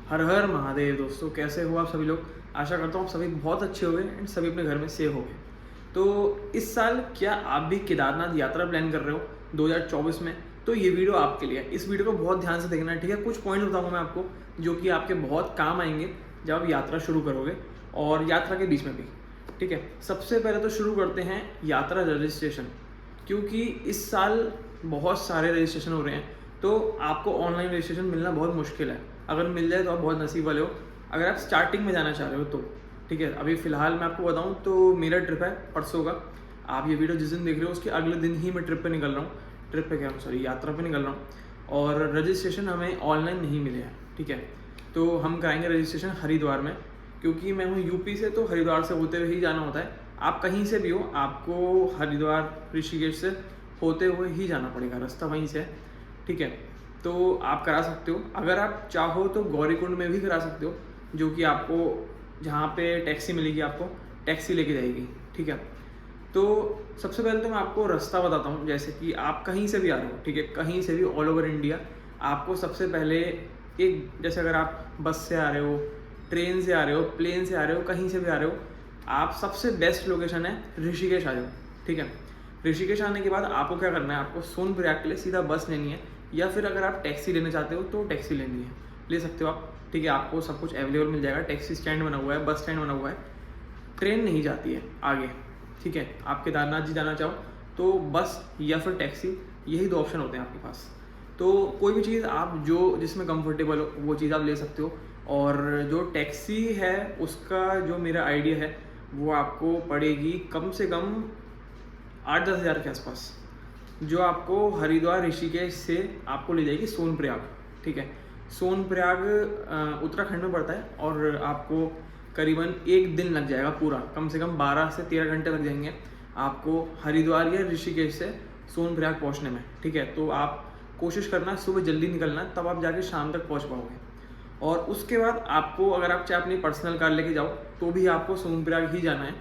हर हर महादेव दोस्तों, कैसे हो आप सभी लोग। आशा करता हूँ आप सभी बहुत अच्छे हो गए एंड सभी अपने घर में सेफ हो गए। तो इस साल क्या आप भी केदारनाथ यात्रा प्लान कर रहे हो 2024 में, तो ये वीडियो आपके लिए है। इस वीडियो को बहुत ध्यान से देखना है, ठीक है। कुछ पॉइंट्स बताऊंगा मैं आपको जो कि आपके बहुत काम आएंगे जब आप यात्रा शुरू करोगे और यात्रा के बीच में भी, ठीक है। सबसे पहले तो शुरू करते हैं यात्रा रजिस्ट्रेशन, क्योंकि इस साल बहुत सारे रजिस्ट्रेशन हो रहे हैं। तो आपको ऑनलाइन रजिस्ट्रेशन मिलना बहुत मुश्किल है। अगर मिल जाए तो आप बहुत नसीब वाले हो, अगर आप स्टार्टिंग में जाना चाह रहे हो तो, ठीक है। अभी फ़िलहाल मैं आपको बताऊं तो मेरा ट्रिप है परसों का। आप ये वीडियो जिस दिन देख रहे हो उसके अगले दिन ही मैं ट्रिप पे निकल रहा हूँ। ट्रिप पे क्या हूँ, सॉरी, यात्रा पे निकल रहा हूँ। और रजिस्ट्रेशन हमें ऑनलाइन नहीं मिले हैं, ठीक है। तो हम कराएंगे रजिस्ट्रेशन हरिद्वार में, क्योंकि मैं हूँ यूपी से, तो हरिद्वार से होते हुए ही जाना होता है। आप कहीं से भी हो, आपको हरिद्वार ऋषिकेश से होते हुए ही जाना पड़ेगा, रास्ता वहीं से है, ठीक है। तो आप करा सकते हो। अगर आप चाहो तो गौरीकुंड में भी करा सकते हो, जो कि आपको जहाँ पे टैक्सी मिलेगी, आपको टैक्सी लेके जाएगी, ठीक है। तो सबसे पहले तो मैं आपको रास्ता बताता हूँ। जैसे कि आप कहीं से भी आ रहे हो, ठीक है, कहीं से भी ऑल ओवर इंडिया, आपको सबसे पहले एक, जैसे अगर आप बस से आ रहे हो, ट्रेन से आ रहे हो, प्लेन से आ रहे हो, कहीं से भी आ रहे हो, आप सबसे बेस्ट लोकेशन है ऋषिकेश आ जाओ, ठीक है। ऋषिकेश आने के बाद आपको क्या करना है, आपको सोनप्रयाग के लिए सीधा बस लेनी है, या फिर अगर आप टैक्सी लेना चाहते हो तो टैक्सी लेनी है, ले सकते हो आप, ठीक है। आपको सब कुछ अवेलेबल मिल जाएगा। टैक्सी स्टैंड बना हुआ है, बस स्टैंड बना हुआ है। ट्रेन नहीं जाती है आगे, ठीक है। आप केदारनाथ जी जाना चाहो तो बस या फिर टैक्सी, यही दो ऑप्शन होते हैं आपके पास। तो कोई भी चीज़ आप जो जिसमें कंफर्टेबल हो वो चीज़ आप ले सकते हो। और जो टैक्सी है उसका जो मेरा आइडिया है वो आपको पड़ेगी कम से कम 8-10 हज़ार के आसपास, जो आपको हरिद्वार ऋषिकेश से आपको ले जाएगी सोनप्रयाग, ठीक है। सोनप्रयाग उत्तराखंड में पड़ता है और आपको करीबन एक दिन लग जाएगा पूरा, कम से कम 12 से 13 घंटे लग जाएंगे आपको हरिद्वार या ऋषिकेश से सोनप्रयाग पहुंचने में, ठीक है। तो आप कोशिश करना सुबह जल्दी निकलना, तब आप जाके शाम तक पहुंच पाओगे। और उसके बाद आपको, अगर आप चाहे अपनी पर्सनल कार लेके जाओ तो भी आपको सोनप्रयाग ही जाना है,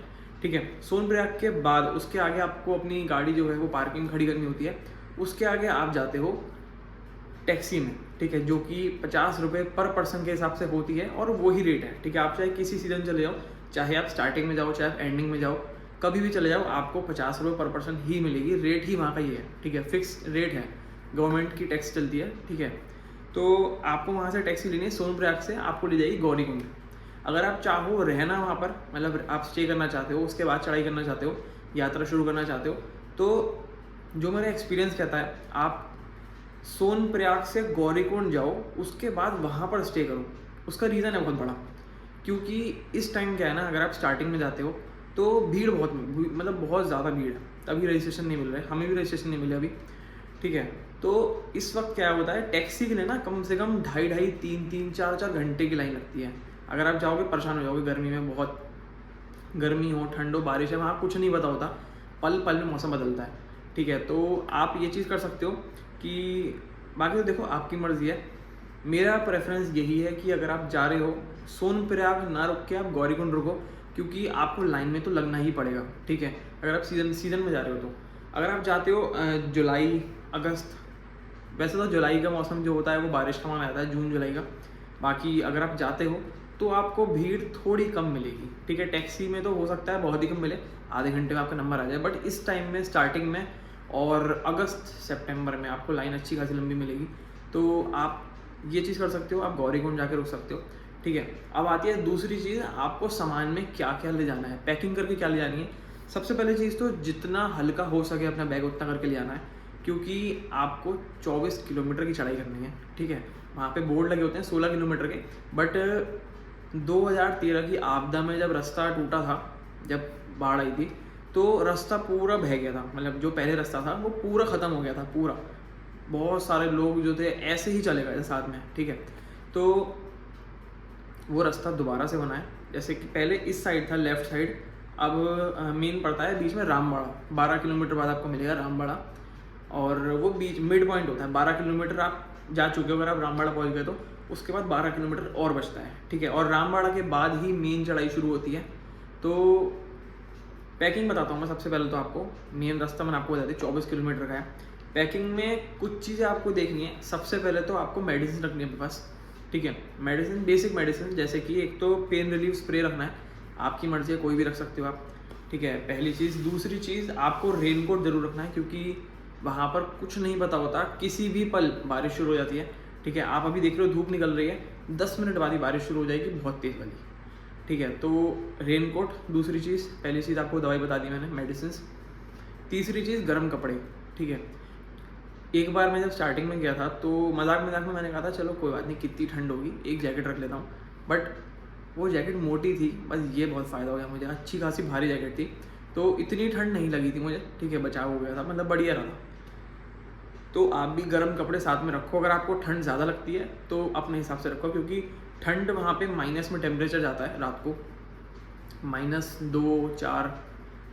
ठीक है। सोनप्रयाग के बाद उसके आगे आपको अपनी गाड़ी जो है वो पार्किंग खड़ी करनी होती है। उसके आगे आप जाते हो टैक्सी में, ठीक है, जो कि 50 रुपये पर पर्सन के हिसाब से होती है और वही रेट है, ठीक है। आप चाहे किसी सीजन चले जाओ, चाहे आप स्टार्टिंग में जाओ, चाहे आप एंडिंग में जाओ, कभी भी चले जाओ, आपको 50 रुपये पर पर्सन ही मिलेगी। रेट ही वहाँ का ये है, ठीक है, फिक्स रेट है, गवर्नमेंट की टैक्स चलती है, ठीक है। तो आपको वहाँ से टैक्सी लेनी है, सोनप्रयाग से आपको ले जाएगी गौरीकुंड। अगर आप चाहो रहना वहाँ पर, मतलब आप स्टे करना चाहते हो, उसके बाद चढ़ाई करना चाहते हो, यात्रा शुरू करना चाहते हो, तो जो मेरा एक्सपीरियंस कहता है, आप सोनप्रयाग से गौरीकुंड जाओ, उसके बाद वहाँ पर स्टे करो। उसका रीज़न है बहुत बड़ा, क्योंकि इस टाइम क्या है ना, अगर आप स्टार्टिंग में जाते हो तो भीड़ बहुत, मतलब बहुत ज़्यादा भीड़ है। अभी रजिस्ट्रेशन नहीं मिल रहा है, हमें भी रजिस्ट्रेशन नहीं मिला अभी, ठीक है। तो इस वक्त क्या होता है, टैक्सी के लिए ना कम से कम 2.5-2.5, 3-3, 4-4 घंटे की लाइन लगती है। अगर आप जाओगे परेशान हो जाओगे, गर्मी में, बहुत गर्मी हो, ठंड हो, बारिश है, वहाँ कुछ नहीं पता होता, पल पल में मौसम बदलता है, ठीक है। तो आप ये चीज़ कर सकते हो कि, बाकी तो देखो आपकी मर्ज़ी है। मेरा प्रेफरेंस यही है कि अगर आप जा रहे हो सोनप्रयाग ना रुक के आप गौरीकुंड रुको, क्योंकि आपको लाइन में तो लगना ही पड़ेगा, ठीक है। अगर आप सीज़न में जा रहे हो तो, अगर आप जाते हो जुलाई अगस्त, वैसे तो जुलाई का मौसम जो होता है वो बारिश का माना जाता है, जून जुलाई का। बाकी अगर आप जाते हो तो आपको भीड़ थोड़ी कम मिलेगी, ठीक है। टैक्सी में तो हो सकता है बहुत ही कम मिले, आधे घंटे में आपका नंबर आ जाए, बट इस टाइम में स्टार्टिंग में और अगस्त सितंबर में आपको लाइन अच्छी खासी लंबी मिलेगी। तो आप ये चीज़ कर सकते हो, आप गौरीकुंड जाकर रुक सकते हो, ठीक है। अब आती है दूसरी चीज़, आपको सामान में क्या क्या ले जाना है, पैकिंग करके क्या ले जानी है। सबसे पहले चीज़ तो जितना हल्का हो सके अपना बैग उतना करके ले आना है, क्योंकि आपको 24 किलोमीटर की चढ़ाई करनी है, ठीक है। वहाँ पे बोर्ड लगे होते हैं 16 किलोमीटर के, बट 2013 की आपदा में जब रास्ता टूटा था, जब बाढ़ आई थी, तो रास्ता पूरा बह गया था, मतलब जो पहले रास्ता था वो पूरा ख़त्म हो गया था पूरा। बहुत सारे लोग जो थे ऐसे ही चले गए थे साथ में, ठीक है। तो वो रास्ता दोबारा से बना है, जैसे कि पहले इस साइड था, लेफ़्ट साइड, अब मेन पड़ता है बीच में रामबाड़ा। 12 किलोमीटर बाद आपको मिलेगा रामबाड़ा, और वो बीच मिड पॉइंट होता है। 12 किलोमीटर आप जा चुके हो अगर आप रामबाड़ा पहुंच गए तो, उसके बाद 12 किलोमीटर और बचता है, ठीक है। और रामबाड़ा के बाद ही मेन चढ़ाई शुरू होती है। तो पैकिंग बताता हूँ मैं सबसे पहले तो आपको। मेन रास्ता मैंने आपको बता दी 24 किलोमीटर का है। पैकिंग में कुछ चीज़ें आपको देखनी है। सबसे पहले तो आपको मेडिसिन रखनी है अपने पास, ठीक है। मेडिसिन, बेसिक मेडिसिन जैसे कि एक तो पेन रिलीफ स्प्रे रखना है, आपकी मर्ज़ी है, कोई भी रख सकते हो आप, ठीक है, पहली चीज़। दूसरी चीज़, आपको रेनकोट ज़रूर रखना है, क्योंकि वहाँ पर कुछ नहीं पता होता, किसी भी पल बारिश शुरू हो जाती है, ठीक है। आप अभी देख रहे हो धूप निकल रही है, 10 मिनट बाद ही बारिश शुरू हो जाएगी बहुत तेज़ वाली, ठीक है। तो रेनकोट दूसरी चीज़। पहली चीज़ आपको दवाई बता दी मैंने, मेडिसिन। तीसरी चीज़ गर्म कपड़े, ठीक है। एक बार मैं जब स्टार्टिंग में गया था तो मजाक मजाक में मैंने कहा था चलो कोई बात नहीं, कितनी ठंड होगी, एक जैकेट रख लेता हूँ, बट वो जैकेट मोटी थी, बस ये बहुत फ़ायदा हो गया मुझे, अच्छी खासी भारी जैकेट थी, तो इतनी ठंड नहीं लगी थी मुझे, ठीक है, बचाव हो गया था, मतलब बढ़िया रहा। तो आप भी गर्म कपड़े साथ में रखो, अगर आपको ठंड ज़्यादा लगती है तो अपने हिसाब से रखो, क्योंकि ठंड वहाँ पे माइनस में टेम्परेचर जाता है रात को, -2, 4,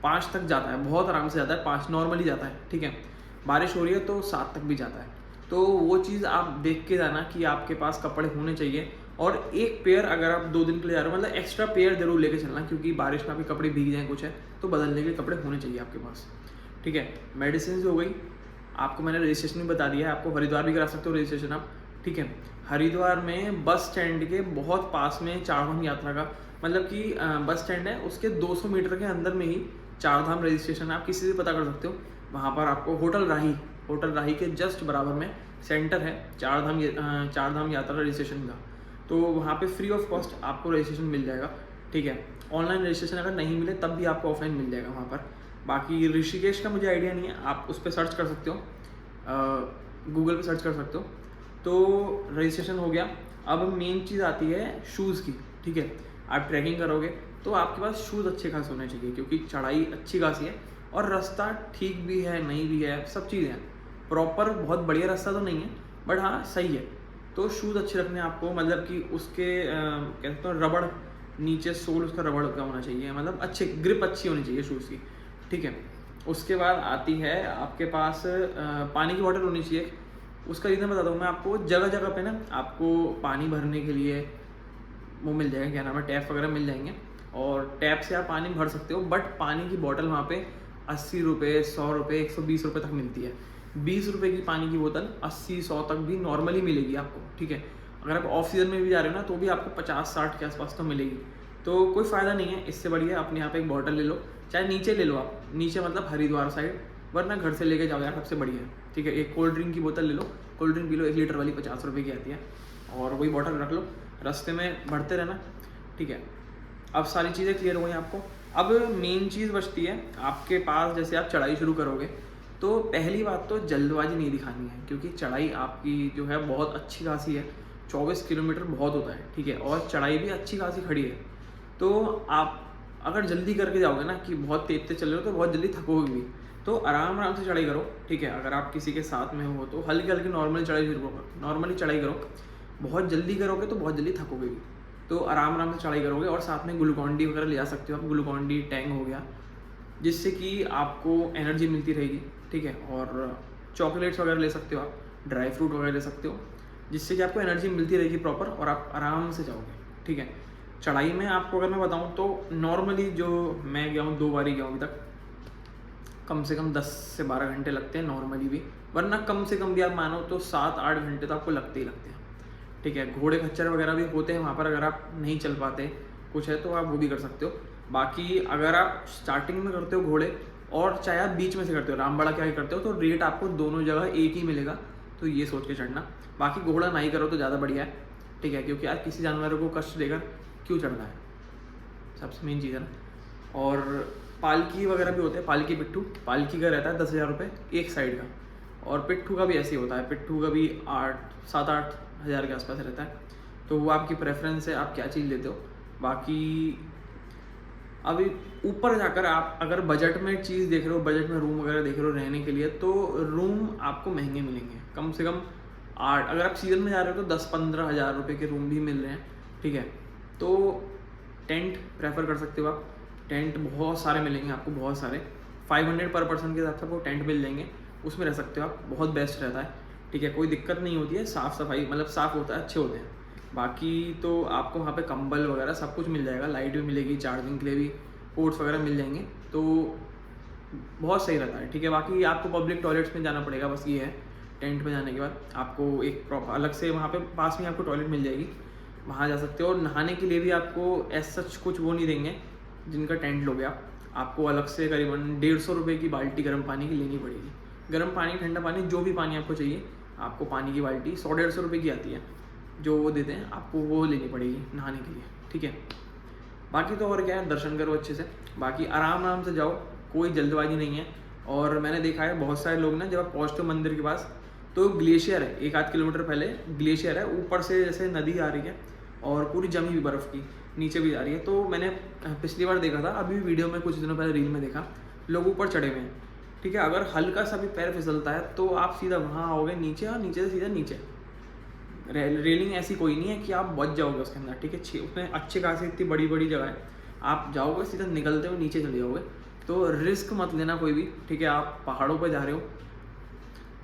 5 तक जाता है, बहुत आराम से जाता है, 5 नॉर्मली जाता है, ठीक है। बारिश हो रही है तो 7 तक भी जाता है। तो वो चीज़ आप देख के जाना कि आपके पास कपड़े होने चाहिए, और एक पेयर अगर आप 2 दिन के लिए जा रहे हो, मतलब एक्स्ट्रा पेयर जरूर लेके चलना, क्योंकि बारिश में आपके कपड़े भीग जाएँ कुछ है तो बदलने के कपड़े होने चाहिए आपके पास, ठीक है। मेडिसिन हो गई, आपको मैंने रजिस्ट्रेशन भी बता दिया है, आपको हरिद्वार भी करा सकते हो रजिस्ट्रेशन आप, ठीक है। हरिद्वार में बस स्टैंड के बहुत पास में चारधाम यात्रा का, मतलब कि बस स्टैंड है, उसके 200 मीटर के अंदर में ही चारधाम रजिस्ट्रेशन है, आप किसी से पता कर सकते हो। वहाँ पर आपको होटल राही के जस्ट बराबर में सेंटर है चारधाम यात्रा रजिस्ट्रेशन का, तो वहाँ पे फ्री ऑफ कॉस्ट आपको रजिस्ट्रेशन मिल जाएगा, ठीक है। ऑनलाइन रजिस्ट्रेशन अगर नहीं मिले तब भी आपको ऑफलाइन मिल जाएगा वहाँ पर। बाकी ऋषिकेश का मुझे आइडिया नहीं है, आप उस पर सर्च कर सकते हो, गूगल पे सर्च कर सकते हो। तो रजिस्ट्रेशन हो गया। अब मेन चीज़ आती है शूज़ की, ठीक है। आप ट्रैकिंग करोगे तो आपके पास शूज़ अच्छे खासे होने चाहिए, क्योंकि चढ़ाई अच्छी खासी है और रास्ता ठीक भी है, नहीं भी है, सब चीज़ें हैं, प्रॉपर बहुत बढ़िया रास्ता तो नहीं है, बट हाँ सही है। तो शूज़ अच्छे रखने हैं आपको, मतलब कि उसके कहते हैं रबड़, नीचे सोल उसका रबड़ का होना चाहिए, मतलब अच्छे ग्रिप अच्छी होनी चाहिए शूज़ की, ठीक है। उसके बाद आती है आपके पास पानी की बॉटल होनी चाहिए। उसका रीज़न बताता हूँ मैं आपको, जगह जगह पे ना आपको पानी भरने के लिए वो मिल जाएगा, क्या नाम है, टैप वगैरह मिल जाएंगे, और टैप से आप पानी भर सकते हो, बट पानी की बॉटल वहाँ पे 80 रुपये, 100 रुपये, 120 रुपये तक मिलती है। 20 रुपये की पानी की बोतल 80-100 तक भी नॉर्मली मिलेगी आपको, ठीक है। अगर आप ऑफ सीजन में भी जा रहे हो ना तो भी आपको 50-60 के आसपास तो मिलेगी, तो कोई फ़ायदा नहीं है। इससे बढ़िया अपने यहाँ पे एक बॉटल ले लो, चाहे नीचे ले लो आप, नीचे मतलब हरिद्वार साइड, वरना घर से लेके जाओ यार, सबसे बढ़िया है, ठीक है। एक कोल्ड ड्रिंक की बोतल ले लो, cold drink P low, 1 litre वाली 50 रुपये की आती है, और वही बॉटल रख लो, रास्ते में भरते रहना, ठीक है। अब सारी चीज़ें क्लियर हो गई आपको। अब मेन चीज़ बचती है आपके पास, जैसे आप चढ़ाई शुरू करोगे तो पहली बात तो जल्दबाजी नहीं दिखानी है, क्योंकि चढ़ाई आपकी जो है बहुत अच्छी खासी है, 24 किलोमीटर बहुत होता है, ठीक है, और चढ़ाई भी अच्छी खासी खड़ी है। तो आप अगर जल्दी करके जाओगे ना कि बहुत तेज तेज चल रहे हो तो बहुत जल्दी थकोगे भी, तो आराम आराम से चढ़ाई करो, ठीक है। अगर आप किसी के साथ में हो तो हल्की हल्की नॉर्मल चढ़ाई शुरू करो, नॉर्मली चढ़ाई करो, बहुत जल्दी करोगे तो बहुत जल्दी थकोगे भी, तो आराम आराम से चढ़ाई करोगे। और साथ में ग्लूकॉन डी वगैरह ले जा सकते हो आप, ग्लूकॉन डी, टैंग हो गया, जिससे कि आपको एनर्जी मिलती रहेगी, ठीक है। और चॉकलेट्स वगैरह ले सकते हो आप, ड्राई फ्रूट वगैरह ले सकते हो, जिससे कि आपको एनर्जी मिलती रहेगी प्रॉपर, और आप आराम से जाओगे, ठीक है। चढ़ाई में आपको अगर मैं बताऊँ तो नॉर्मली जो मैं गया हूँ 2 बार ही गया हूँ अभी तक, कम से कम 10 से 12 घंटे लगते हैं नॉर्मली भी, वरना कम से कम भी आप मानो तो 7-8 घंटे तो आपको लगते ही लगते हैं, ठीक है। घोड़े खच्चर वगैरह भी होते हैं वहाँ पर, अगर आप नहीं चल पाते कुछ है तो आप वो भी कर सकते हो। बाकी अगर आप स्टार्टिंग में करते हो घोड़े, और चाहे आप बीच में से करते हो, रामबाड़ा क्या करते हो, तो रेट आपको दोनों जगह एक ही मिलेगा, तो ये सोच के चढ़ना। बाकी घोड़ा नहीं करो तो ज़्यादा बढ़िया है, ठीक है, क्योंकि यार किसी जानवर को कष्ट देकर क्यों चढ़ना है, सबसे मेन चीज़ है ना। और पालकी वगैरह भी होते हैं, पालकी पिट्ठू, पालकी का रहता है 10,000 रुपये एक साइड का, और पिट्ठू का भी ऐसे ही होता है, पिट्ठू का भी 7-8 हज़ार के आसपास रहता है, तो वो आपकी प्रेफरेंस है, आप क्या चीज़ लेते हो। बाकी अभी ऊपर जाकर आप अगर बजट में चीज़ देख रहे हो, बजट में रूम वगैरह देख रहे हो रहने के लिए, तो रूम आपको महंगे मिलेंगे, कम से कम 8, अगर आप सीज़न में जा रहे हो तो 10-15 हज़ार रुपये के रूम भी मिल रहे हैं, ठीक है। तो टेंट प्रेफर कर सकते हो आप, टेंट बहुत सारे मिलेंगे आपको, बहुत सारे 500 पर पर्सन के हिसाब से आपको टेंट मिल जाएंगे, उसमें रह सकते हो आप, बहुत बेस्ट रहता है, ठीक है। कोई दिक्कत नहीं होती है, साफ़ सफाई मतलब साफ़ होता है, अच्छे होते हैं। बाकी तो आपको वहाँ पे कंबल वगैरह सब कुछ मिल जाएगा, लाइट भी मिलेगी, चार्जिंग के लिए भी पोर्ट्स वगैरह मिल जाएंगे, तो बहुत सही रहता है, ठीक है। बाकी आपको पब्लिक टॉयलेट्स में जाना पड़ेगा, बस ये है, टेंट में जाने के बाद आपको एक प्रॉपर अलग से वहाँ पे पास में आपको टॉयलेट मिल जाएगी, वहाँ जा सकते हो। और नहाने के लिए भी आपको ऐसा सच कुछ वो नहीं देंगे जिनका टेंट लोगे आप, आपको अलग से करीबन 150 रुपये की बाल्टी गर्म पानी की लेनी पड़ेगी। गर्म पानी, ठंडा पानी, जो भी पानी आपको चाहिए, आपको पानी की बाल्टी 100-150 रुपये की आती है जो वो देते हैं, आपको वो लेनी पड़ेगी नहाने के लिए, ठीक है। बाकी तो और क्या है, दर्शन करो अच्छे से, बाकी आराम आराम से जाओ, कोई जल्दबाजी नहीं है। और मैंने देखा है बहुत सारे लोग ना, जब आप पहुँचते हो मंदिर के पास तो ग्लेशियर है, 1-8 किलोमीटर पहले ग्लेशियर है, ऊपर से जैसे नदी आ रही है और पूरी जमी हुई बर्फ़ की नीचे भी आ रही है। तो मैंने पिछली बार देखा था, अभी भी वीडियो में कुछ दिनों पहले रील में देखा, लोग ऊपर चढ़े हुए हैं, ठीक है। अगर हल्का सा भी पैर फिसलता है तो आप सीधा वहाँ आओगे नीचे, और नीचे से सीधा नीचे। रेलिंग ऐसी कोई नहीं है कि आप बच जाओगे उसके अंदर, ठीक है। उसमें अच्छे खासी इतनी बड़ी बड़ी जगह है, आप जाओगे सीधा निकलते हुए नीचे चले जाओगे। तो रिस्क मत लेना कोई भी, ठीक है। आप पहाड़ों पर जा रहे हो,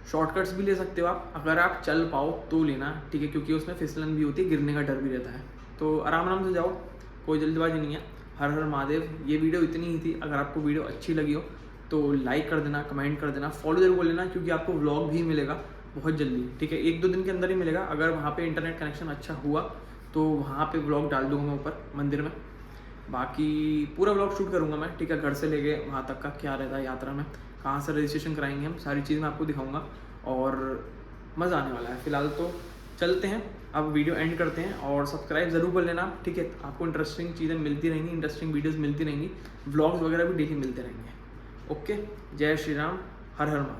शॉर्टकट्स भी ले सकते हो आप, अगर आप चल पाओ तो लेना, ठीक है, क्योंकि उसमें फिसलन भी होती है, गिरने का डर भी रहता है। तो आराम आराम से जाओ, कोई जल्दबाजी नहीं है। हर हर महादेव। ये वीडियो इतनी ही थी। अगर आपको वीडियो अच्छी लगी हो तो लाइक कर देना, कमेंट कर देना, फॉलो जरूर कर लेना, क्योंकि आपको व्लॉग भी मिलेगा बहुत जल्दी, ठीक है। 1-2 दिन के अंदर ही मिलेगा। अगर वहाँ पे इंटरनेट कनेक्शन अच्छा हुआ तो वहाँ पे व्लॉग डाल दूँगा मैं ऊपर मंदिर में। बाकी पूरा व्लॉग शूट करूँगा मैं, ठीक है, घर से लेके वहाँ तक का क्या रहता है यात्रा में, कहाँ से रजिस्ट्रेशन कराएंगे हम, सारी चीज़ मैं आपको दिखाऊँगा और मज़ा आने वाला है। फ़िलहाल तो चलते हैं, अब वीडियो एंड करते हैं, और सब्सक्राइब ज़रूर कर लेना, ठीक है। आपको इंटरेस्टिंग चीज़ें मिलती रहेंगी, इंटरेस्टिंग वीडियोज़ मिलती रहेंगी, व्लॉग्स वगैरह भी डेली मिलते रहेंगे। ओके, जय श्री राम, हर हर महादेव।